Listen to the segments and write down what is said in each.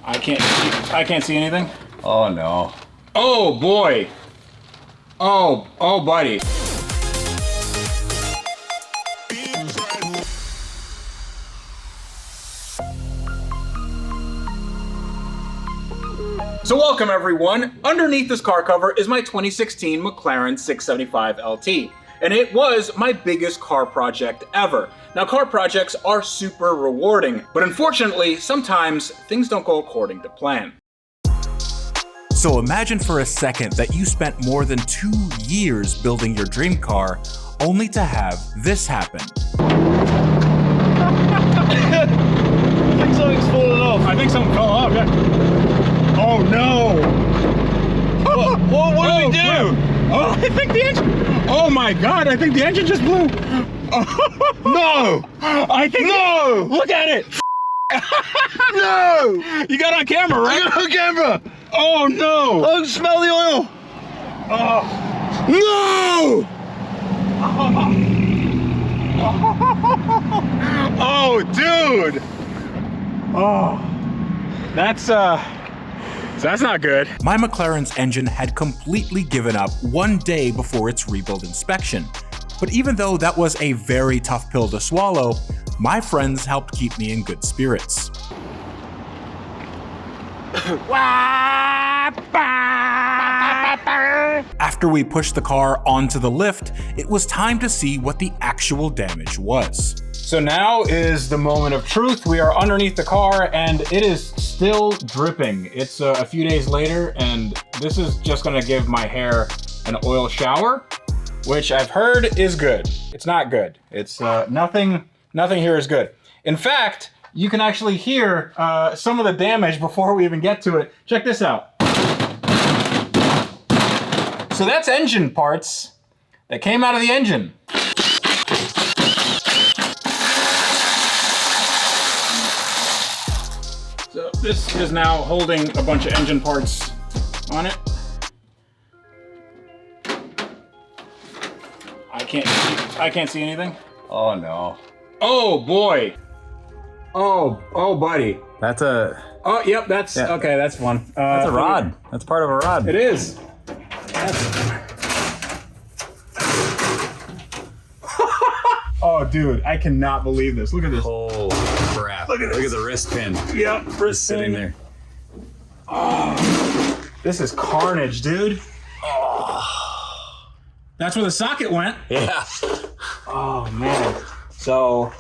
I can't see anything. Oh no. Oh boy. Oh buddy. So welcome everyone. Underneath this car cover is my 2016 McLaren 675 LT. And it was my biggest car project ever. Now, car projects are super rewarding, but unfortunately, sometimes things don't go according to plan. So imagine for a second that you spent more than 2 years building your dream car, only to have this happen. I think something's falling off. I think something fell off, yeah. Oh no! What did we do? Oh, I think the engine. Oh my god, I think the engine just blew. No! I think. No! Look at it! No! You got it on camera, right? I got it on camera! Oh no! Oh, smell the oil! Oh. No! Oh, dude! Oh, that's not good. My McLaren's engine had completely given up 1 day before its rebuild inspection. But even though that was a very tough pill to swallow, my friends helped keep me in good spirits. After we pushed the car onto the lift, it was time to see what the actual damage was. So now is the moment of truth. We are underneath the car and it is still dripping. It's a few days later and this is just gonna give my hair an oil shower, which I've heard is good. It's not good. It's nothing here is good. In fact, you can actually hear some of the damage before we even get to it. Check this out. So that's engine parts that came out of the engine. So this is now holding a bunch of engine parts on it. I can't see anything. Oh no. Oh boy. Oh buddy. That's a... Oh, yep, that's, Yeah. okay, that's one. That's a rod. That's part of a rod. It is. Oh, dude, I cannot believe this. Look at this. Holy crap. Look at this. Look at the wrist pin. Yep, Just sitting there. Oh, this is carnage, dude. Oh. That's where the socket went. Yeah. Oh, man. So,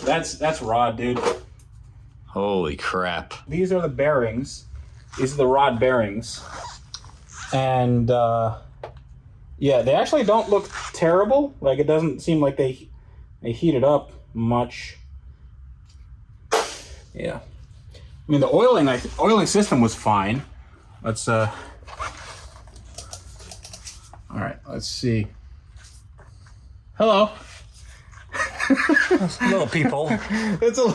that's rod, dude. Holy crap. These are the bearings. These are the rod bearings. And, yeah, they actually don't look terrible. Like, it doesn't seem like they heated up much. Yeah. I mean, the oiling system was fine. Let's, all right, let's see. Hello. Little people. It's a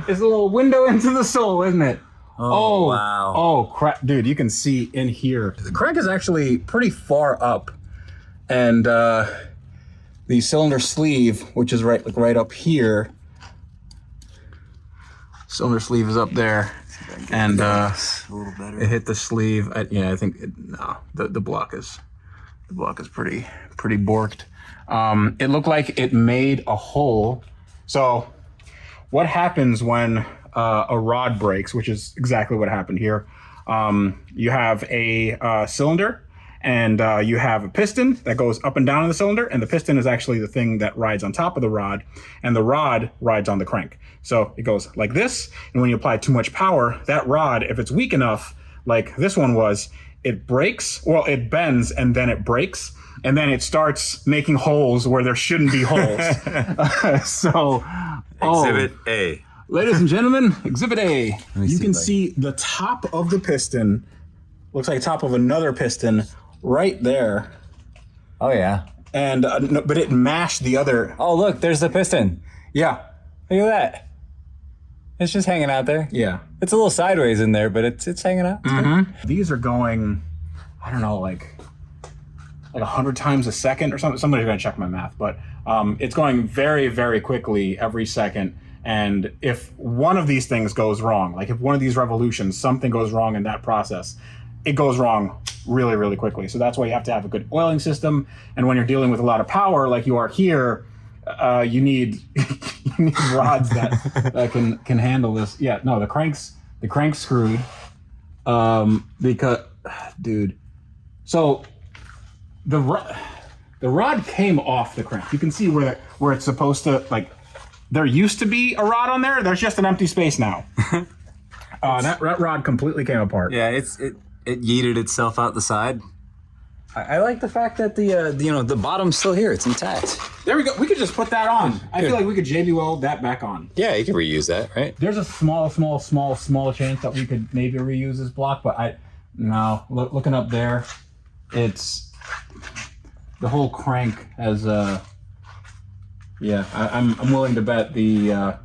little window into the soul, isn't it? Oh, wow. Oh, crap. Dude, you can see in here. The crank is actually pretty far up. And the cylinder sleeve, which is right up here. Cylinder sleeve is up there. And a little better. it hit the sleeve. I think the block is pretty borked. It looked like it made a hole. So what happens when a rod breaks, which is exactly what happened here. You have a cylinder and you have a piston that goes up and down in the cylinder, and the piston is actually the thing that rides on top of the rod, and the rod rides on the crank. So it goes like this, and when you apply too much power, that rod, if it's weak enough, like this one was, it breaks, well, it bends and then it breaks, and then it starts making holes where there shouldn't be holes. Exhibit A. Ladies and gentlemen, Exhibit A. You can if I- see the top of the piston, looks like the top of another piston right there. Oh, yeah. And no, but it mashed the other. Oh, look, there's the piston. Yeah. Look at that. It's just hanging out there. Yeah. It's a little sideways in there, but it's hanging out. These are going, I don't know, like 100 times a second or something. Somebody's gonna check my math, but it's going very, very quickly every second. And if one of these things goes wrong, like if one of these revolutions, something goes wrong in that process, it goes wrong really, really quickly. So that's why you have to have a good oiling system. And when you're dealing with a lot of power, like you are here, you need you need rods that can handle this. Yeah, no, the crank's screwed. Because, dude, so the rod came off the crank. You can see where it's supposed to, like, there used to be a rod on there. There's just an empty space now. That rod completely came apart. Yeah, it yeeted itself out the side. I like the fact that the bottom's still here. It's intact. There we go. We could just put that on. I feel like we could JB weld that back on. Yeah, you can reuse that, right? There's a small chance that we could maybe reuse this block, but looking up there, it's the whole crank has I'm willing to bet the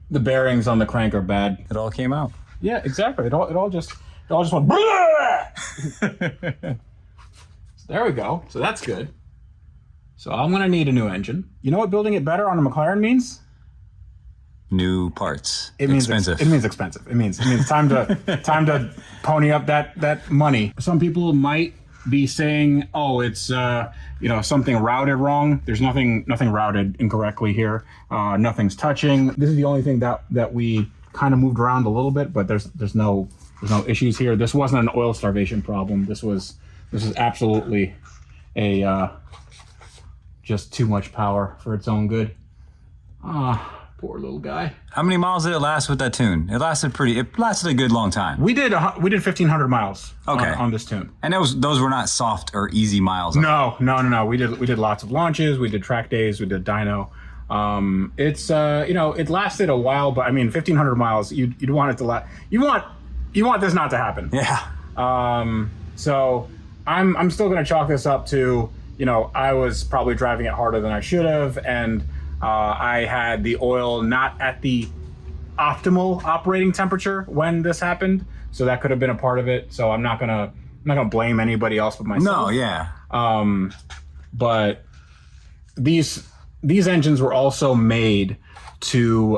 bearings on the crank are bad. It all came out. Yeah, exactly. It all just went. There we go. So that's good. So I'm gonna need a new engine. You know what building it better on a McLaren means? New parts. It means expensive. It means expensive. It means time to pony up that money. Some people might be saying, "Oh, it's something routed wrong." There's nothing routed incorrectly here. Nothing's touching. This is the only thing that we kind of moved around a little bit, but there's no issues here. This wasn't an oil starvation problem. This is absolutely a just too much power for its own good. Poor little guy. How many miles did it last with that tune? It lasted a good long time. We did 1,500 miles. Okay. On this tune. And those were not soft or easy miles. No. We did lots of launches. We did track days. We did dyno. It lasted a while, but I mean, 1,500 miles. You'd want it to last. You want this not to happen. Yeah. So I'm still going to chalk this up to, I was probably driving it harder than I should have, and I had the oil not at the optimal operating temperature when this happened, so that could have been a part of it. So I'm not gonna blame anybody else but myself. No, yeah. But these engines were also made to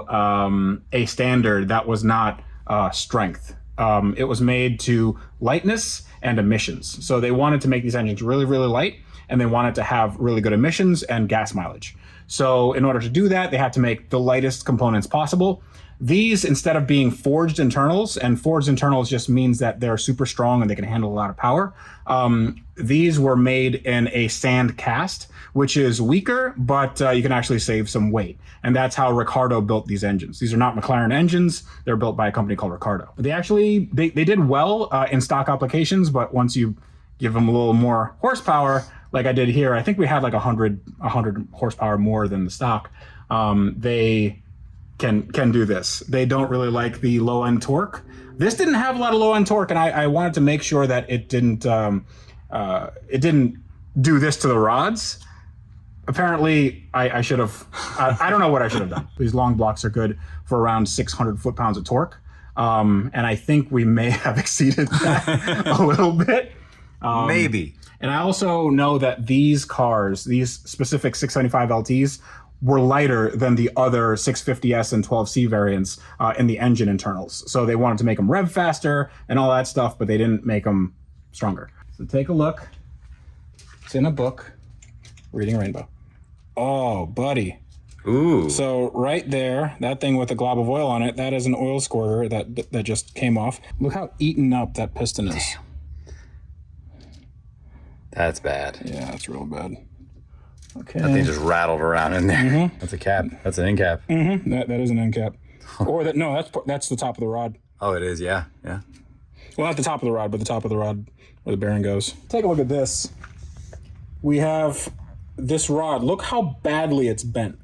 a standard that was not strength. It was made to lightness and emissions. So they wanted to make these engines really, really light, and they wanted to have really good emissions and gas mileage. So in order to do that, they had to make the lightest components possible. These, instead of being forged internals, and forged internals just means that they're super strong and they can handle a lot of power, these were made in a sand cast, which is weaker, but you can actually save some weight. And that's how Ricardo built these engines. These are not McLaren engines. They're built by a company called Ricardo. They did well in stock applications, but once you give them a little more horsepower, like I did here, I think we had like 100 horsepower more than the stock. They can do this. They don't really like the low end torque. This didn't have a lot of low end torque, and I wanted to make sure that it didn't do this to the rods. Apparently, I should have. I don't know what I should have done. These long blocks are good for around 600 foot-pounds of torque, and I think we may have exceeded that a little bit. Maybe. And I also know that these cars, these specific 675 LTs, were lighter than the other 650S and 12C variants in the engine internals. So they wanted to make them rev faster and all that stuff, but they didn't make them stronger. So take a look. It's in a book, Reading Rainbow. Oh, buddy. Ooh. So right there, that thing with the glob of oil on it, that is an oil squirter that just came off. Look how eaten up that piston is. Damn. That's bad. Yeah, that's real bad. Okay. That thing just rattled around in there. Mm-hmm. That's a cap. That's an end cap. Mm-hmm. That is an end cap. Or that's the top of the rod. Oh, it is. Yeah. Yeah. Well, not the top of the rod, but the top of the rod where the bearing goes. Take a look at this. We have this rod. Look how badly it's bent.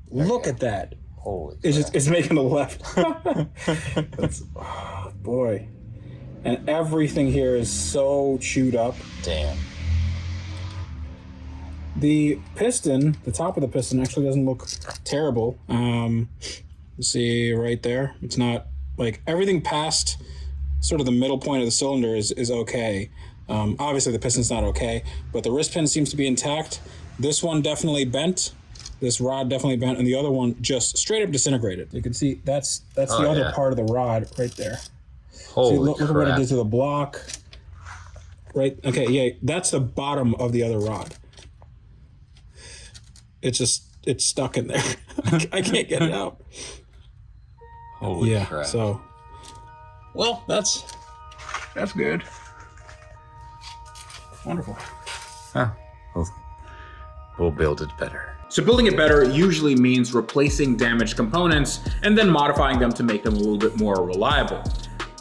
Look at that. Holy. It's making a left. That's, oh, boy. And everything here is so chewed up. Damn. The piston, the top of the piston actually doesn't look terrible. See right there, it's not like everything past sort of the middle point of the cylinder is okay. Obviously the piston's not okay, but the wrist pin seems to be intact. This one definitely bent. this rod definitely bent, and the other one just straight up disintegrated. You can see that's the other part of the rod right there. Holy See, look at what it crap. did to the block. Right. Okay. Yeah. That's the bottom of the other rod. It's stuck in there. I can't get it out. Holy Yeah. crap. So, well, that's good. Wonderful. Huh. We'll build it better. So building it better usually means replacing damaged components and then modifying them to make them a little bit more reliable.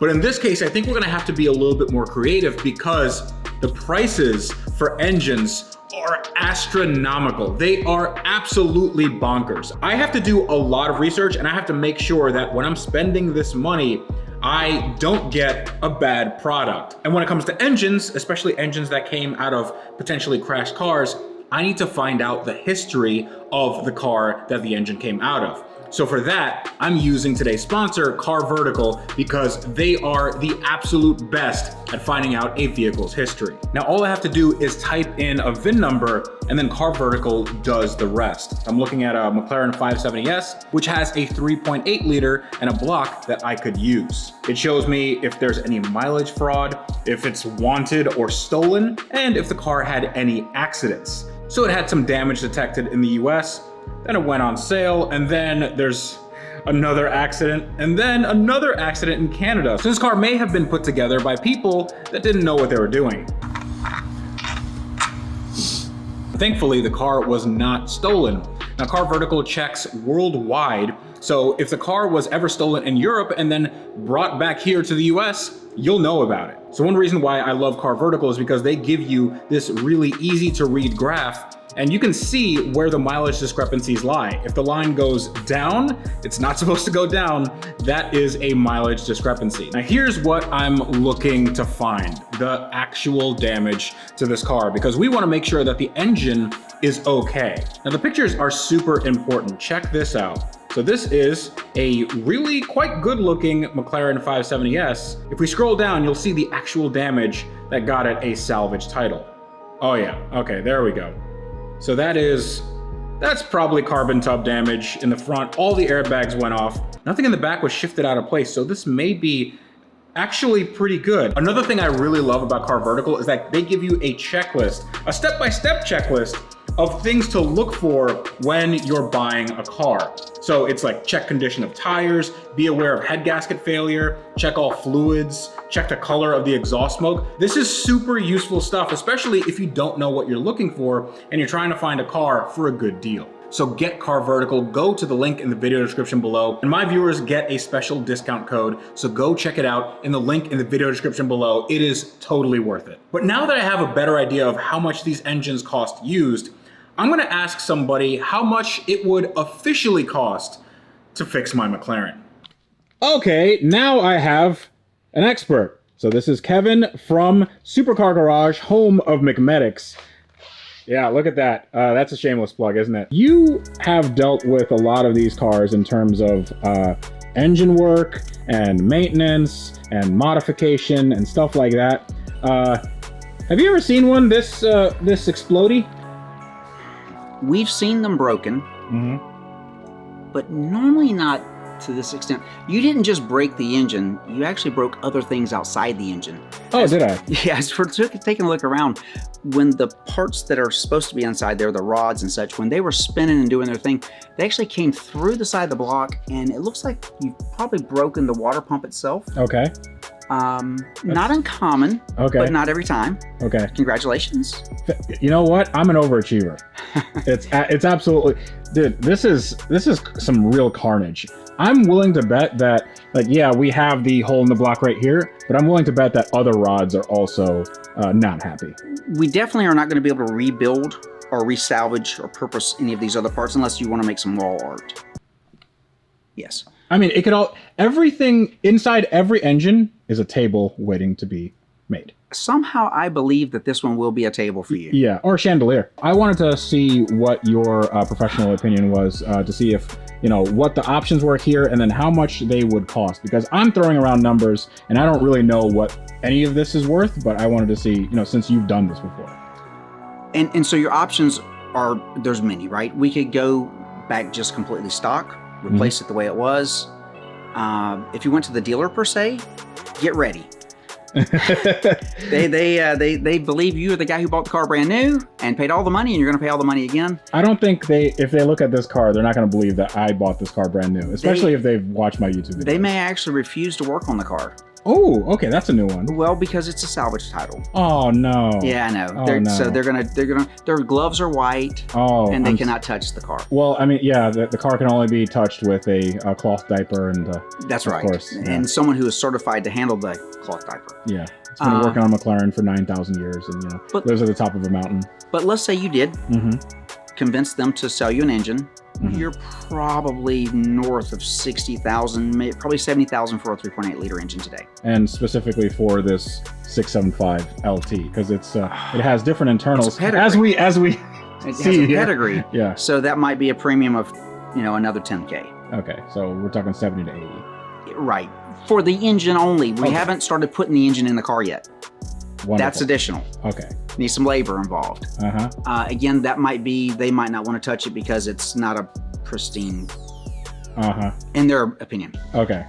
But in this case, I think we're gonna have to be a little bit more creative because the prices for engines are astronomical. They are absolutely bonkers. I have to do a lot of research, and I have to make sure that when I'm spending this money, I don't get a bad product. And when it comes to engines, especially engines that came out of potentially crashed cars, I need to find out the history of the car that the engine came out of. So for that, I'm using today's sponsor, Car Vertical, because they are the absolute best at finding out a vehicle's history. Now, all I have to do is type in a VIN number, and then Car Vertical does the rest. I'm looking at a McLaren 570S, which has a 3.8 liter and a block that I could use. It shows me if there's any mileage fraud, if it's wanted or stolen, and if the car had any accidents. So it had some damage detected in the US, then it went on sale, and then there's another accident, and then another accident in Canada. So this car may have been put together by people that didn't know what they were doing. Thankfully, the car was not stolen. Now, Car Vertical checks worldwide, so if the car was ever stolen in Europe and then brought back here to the US, you'll know about it. So one reason why I love Car Vertical is because they give you this really easy to read graph, and you can see where the mileage discrepancies lie. If the line goes down, it's not supposed to go down. That is a mileage discrepancy. Now here's what I'm looking to find, the actual damage to this car, because we want to make sure that the engine is okay. Now the pictures are super important. Check this out. So this is a really quite good looking McLaren 570S. If we scroll down, you'll see the actual damage that got it a salvage title. Oh yeah, okay, there we go. So that's probably carbon tub damage in the front. All the airbags went off. Nothing in the back was shifted out of place. So this may be actually pretty good. Another thing I really love about Car Vertical is that they give you a checklist, a step-by-step checklist of things to look for when you're buying a car. So it's like check condition of tires, be aware of head gasket failure, check all fluids, check the color of the exhaust smoke. This is super useful stuff, especially if you don't know what you're looking for and you're trying to find a car for a good deal. So get Car Vertical, go to the link in the video description below, and my viewers get a special discount code, so go check it out in the link in the video description below. It is totally worth it. But now that I have a better idea of how much these engines cost used, I'm gonna ask somebody how much it would officially cost to fix my McLaren. Okay, now I have an expert. So this is Kevin from Supercar Garage, home of McMedics. Yeah, look at that. That's a shameless plug, isn't it? You have dealt with a lot of these cars in terms of engine work and maintenance and modification and stuff like that. Have you ever seen one this explodey? We've seen them broken, but normally not to this extent. You didn't just break the engine, you actually broke other things outside the engine. Oh, did I? Yeah, as we're taking a look around, when the parts that are supposed to be inside there, the rods and such, when they were spinning and doing their thing, they actually came through the side of the block, and it looks like you've probably broken the water pump itself. Okay. Not uncommon, Okay. but not every time. Okay. Congratulations. You know what? I'm an overachiever. It's absolutely, dude, this is some real carnage. I'm willing to bet that, like, yeah, we have the hole in the block right here, but I'm willing to bet that other rods are also not happy. We definitely are not going to be able to rebuild or resalvage or purpose any of these other parts unless you want to make some wall art. Yes. I mean, it could everything inside every engine is a table waiting to be made. Somehow I believe that this one will be a table for you. Yeah, or a chandelier. I wanted to see what your professional opinion was to see if, you know, what the options were here and then how much they would cost, because I'm throwing around numbers and I don't really know what any of this is worth, but I wanted to see, you know, since you've done this before. And so your options there's many, right? We could go back just completely stock, replace it the way it was. If you went to the dealer per se, get ready. They believe you are the guy who bought the car brand new and paid all the money, and you're going to pay all the money again. I don't think if they look at this car, they're not going to believe that I bought this car brand new, especially if they've watched my YouTube videos. They may actually refuse to work on the car. Oh, okay, that's a new one. Well, because it's a salvage title. Oh no. Yeah, I know. Oh, no. So they're gonna. Their gloves are white. Oh, and they cannot touch the car. Well, I mean, yeah, the car can only be touched with a cloth diaper and. That's right. Of course. Yeah. And someone who is certified to handle the cloth diaper. Yeah, it's been working on McLaren for 9,000 years, and lives at the top of a mountain. But let's say you did convince them to sell you an engine. You're probably north of 60,000, probably 70,000 for a 3.8 liter engine today. And specifically for this 675 LT, because it has different internals as we it see has a pedigree. Yeah. So that might be a premium of another 10K. Okay, so we're talking 70 to 80. Right. For the engine only. We haven't started putting the engine in the car yet. Wonderful. That's additional. Okay. Need some labor involved. Again, that might be, they might not want to touch it because it's not a pristine, in their opinion. Okay.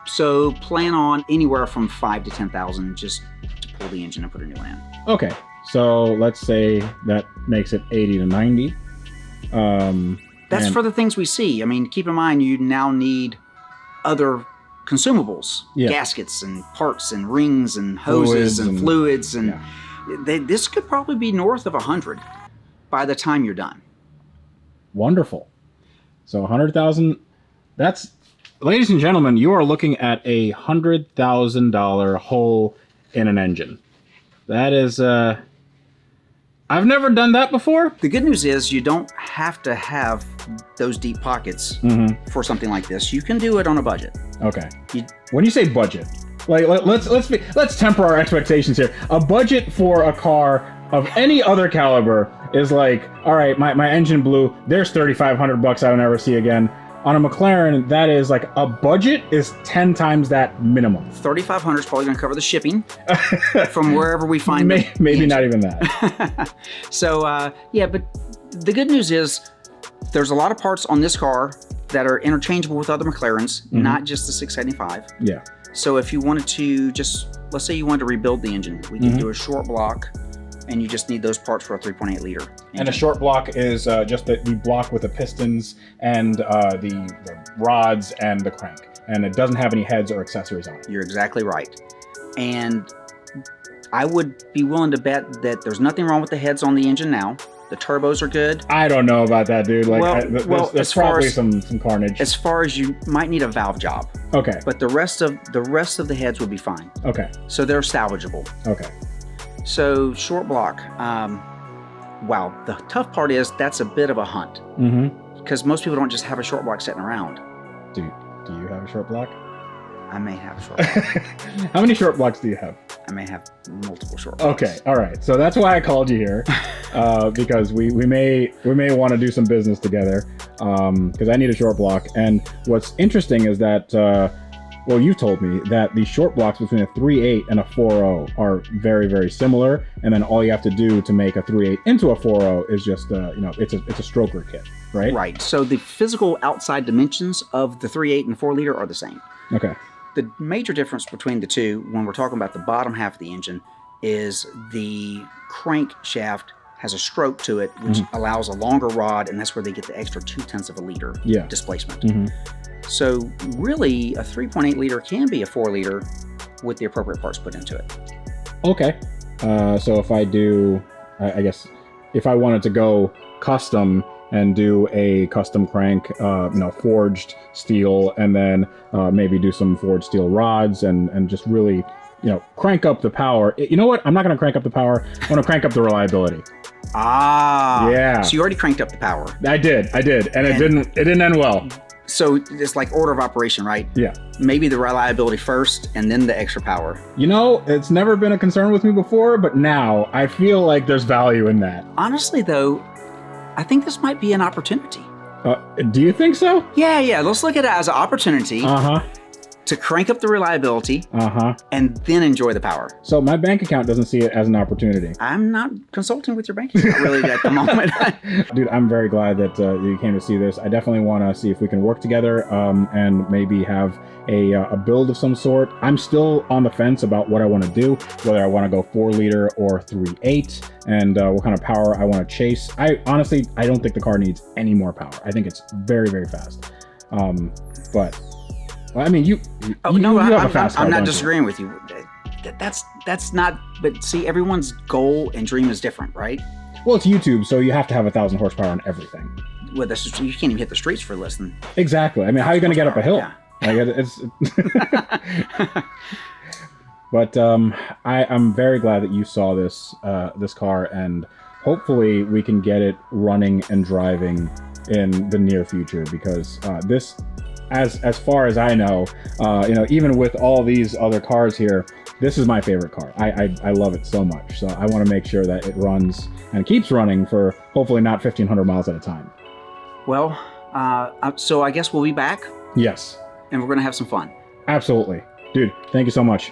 So plan on anywhere from 5 to 10,000 just to pull the engine and put a new one in. Okay. So let's say that makes it 80 to 90. That's for the things we see. I mean, keep in mind, you now need other consumables, gaskets and parts and rings and hoses and fluids. And this could probably be north of 100 by the time you're done. Wonderful. So 100,000, that's, ladies and gentlemen, you are looking at a $100,000 hole in an engine. That is, I've never done that before. The good news is you don't have to have those deep pockets for something like this. You can do it on a budget. Okay. When you say budget, like let's temper our expectations here. A budget for a car of any other caliber is like, all right, my engine blew. There's $3,500 I'll never see again. On a McLaren, that is like a budget is 10 times that minimum. $3,500 is probably going to cover the shipping from wherever we find maybe not even that. So yeah, but the good news is there's a lot of parts on this car that are interchangeable with other McLarens, not just the 675. Yeah. So if you wanted to let's say you wanted to rebuild the engine, we can do a short block, and you just need those parts for a 3.8 liter engine. And a short block is just the block with the pistons and the rods and the crank. And it doesn't have any heads or accessories on it. You're exactly right. And I would be willing to bet that there's nothing wrong with the heads on the engine now. The turbos are good. I don't know about that, dude. Like, there's probably some carnage. As far as you might need a valve job. Okay. But the rest of the heads would be fine. Okay. So they're salvageable. Okay. So short block. Wow. The tough part is that's a bit of a hunt. Because most people don't just have a short block sitting around. Do you have a short block? I may have a short block. How many short blocks do you have? I may have multiple short blocks. Okay, all right. So that's why I called you here, because we may want to do some business together. Because I need a short block, and what's interesting is that you've told me that the short blocks between a 3.8 and a 4.0 are very, very similar, and then all you have to do to make a 3.8 into a 4.0 is just it's a stroker kit, right? Right. So the physical outside dimensions of the 3.8 and 4 liter are the same. Okay. The major difference between the two, when we're talking about the bottom half of the engine, is the crank shaft has a stroke to it, which allows a longer rod, and that's where they get the extra 0.2 of a liter displacement. So really, a 3.8 liter can be a 4 liter with the appropriate parts put into it. Okay. So if I do, I guess, if I wanted to go custom and do a custom crank, forged steel, and then maybe do some forged steel rods and just really, crank up the power. You know what? I'm not going to crank up the power. I want to crank up the reliability. Yeah. So you already cranked up the power. I did. And it didn't end well. So it's like order of operation, right? Yeah. Maybe the reliability first and then the extra power. It's never been a concern with me before, but now I feel like there's value in that. Honestly, though, I think this might be an opportunity. Do you think so? Yeah. Let's look at it as an opportunity to crank up the reliability Uh-huh. and then enjoy the power. So my bank account doesn't see it as an opportunity. I'm not consulting with your bank account really at the moment. Dude, I'm very glad that you came to see this. I definitely want to see if we can work together and maybe have a build of some sort. I'm still on the fence about what I want to do, whether I want to go 4-liter or 3.8, and what kind of power I want to chase. I honestly don't think the car needs any more power. I think it's very, very fast. But well, I mean, you have a fast car, I'm not don't you? disagreeing with you. That's not. But see, everyone's goal and dream is different, right? Well, it's YouTube, so you have to have 1,000 horsepower on everything. Well, you can't even hit the streets for less than. Exactly. I mean, how are you going to get up a hill? Yeah. Like, it's But I'm very glad that you saw this this car, and hopefully we can get it running and driving in the near future, because this, as far as I know, even with all these other cars here, this is my favorite car. I love it so much. So I want to make sure that it runs and keeps running for hopefully not 1,500 miles at a time. Well, so I guess we'll be back, Yes, and we're gonna have some fun. absolutely. Dude, thank you so much.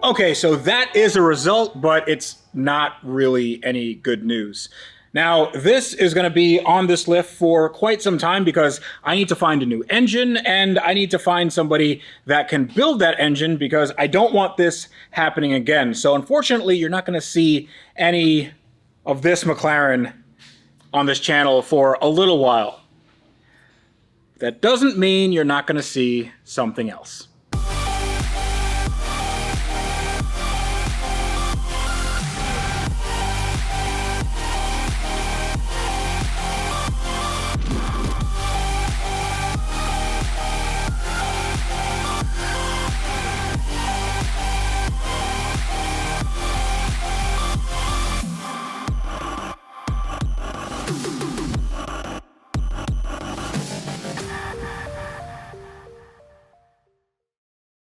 Okay, so that is a result, but it's not really any good news. Now, this is going to be on this lift for quite some time because I need to find a new engine, and I need to find somebody that can build that engine, because I don't want this happening again. So unfortunately, you're not going to see any of this McLaren on this channel for a little while. That doesn't mean you're not going to see something else.